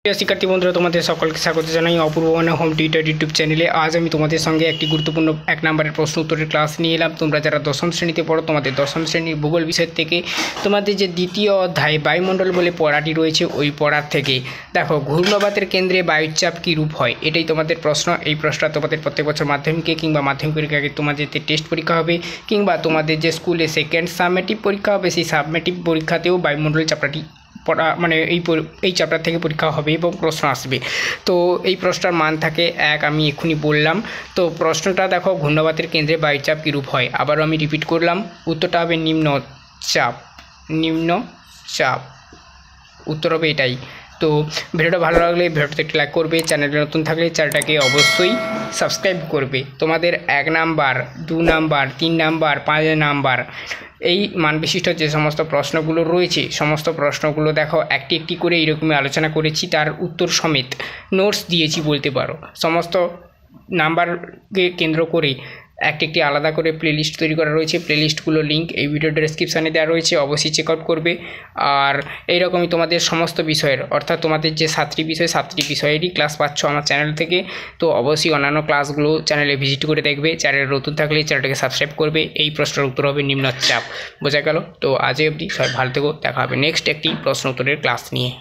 প্রিয় শিক্ষার্থী বন্ধুরা, তোমাদের সকলকে স্বাগত জানাই অপূর্ব মানে হোম টিউটর ইউটিউব চ্যানেলে। আজ আমি তোমাদের সঙ্গে একটি গুরুত্বপূর্ণ 1 নম্বরের প্রশ্ন উত্তরের ক্লাস নিয়ে এলাম। তোমরা যারা দশম শ্রেণীতে পড়ো, তোমাদের দশম শ্রেণীর ভূগোল বিষয় থেকে তোমাদের যে দ্বিতীয় অধ্যায় বায়ুমণ্ডল বলে পড়াটি রয়েছে, ওই পড়ার থেকে দেখো ঘূর্ণবাতের কেন্দ্রে বায়ুচাপ কী রূপ হয়, এটাই তোমাদের প্রশ্ন। এই প্রশ্নটা তোমাদের প্রত্যেক বছর মাধ্যমিকে কিংবা মাধ্যমিক পরীক্ষাকে তোমাদের টেস্ট পরীক্ষা হবে, কিংবা তোমাদের যে স্কুলে সেকেন্ড সাবমেটিভ পরীক্ষা হবে, সেই সাবমেটিভ পরীক্ষাতেও বায়ুমণ্ডল চ্যাপ্টারটি পড়া মানে এই চ্যাপ্টার থেকে পরীক্ষা হবে এবং প্রশ্ন আসবে। তো এই প্রশ্নটার মান থাকে 1, আমি এক্ষুনি বললাম। তো প্রশ্নটা দেখো, ঘূর্ণবাতের কেন্দ্রে বায়ুচাপ কীরূপ হয়। আবারও আমি রিপিট করলাম, উত্তরটা হবে নিম্নচাপ। উত্তর হবে এটাই। তো ভিডিওটা ভালো লাগলে ভিডিওটাতে একটি লাইক করবে, চ্যানেলে নতুন থাকলে চ্যানেলটাকে অবশ্যই সাবস্ক্রাইব করবে। তোমাদের 1 নাম্বার, 2 নাম্বার, 3 নাম্বার, 5 নাম্বার এই মান বিশিষ্ট যে সমস্ত প্রশ্নগুলো রয়েছে, সমস্ত প্রশ্নগুলো দেখো একটি একটি করে এইরকমই আলোচনা করেছি, তার উত্তর সমেত নোটস দিয়েছি বলতে পারো। সমস্ত নাম্বারকে কেন্দ্র করে একটি আলাদা করে প্লেলিস্ট তৈরি করা রয়েছে। প্লেলিস্টগুলোর লিঙ্ক এই ভিডিও ডেসক্রিপশানে দেওয়া রয়েছে, অবশ্যই চেক আউট করবে। আর এইরকমই তোমাদের সমস্ত বিষয়ের, অর্থাৎ তোমাদের যে 7টি বিষয়েরই ক্লাস পাচ্ছ আমার চ্যানেল থেকে। তো অবশ্যই অন্যান্য ক্লাসগুলো চ্যানেলে ভিজিট করে দেখবে। চ্যানেলে নতুন থাকলে চ্যানেলটাকে সাবস্ক্রাইব করবে। এই প্রশ্নের উত্তর হবে নিম্নচাপ। বোঝা গেল? তো আজ অবধি সবাই ভালো থেকো, দেখা হবে নেক্সট একটি প্রশ্ন উত্তরের ক্লাস নিয়ে।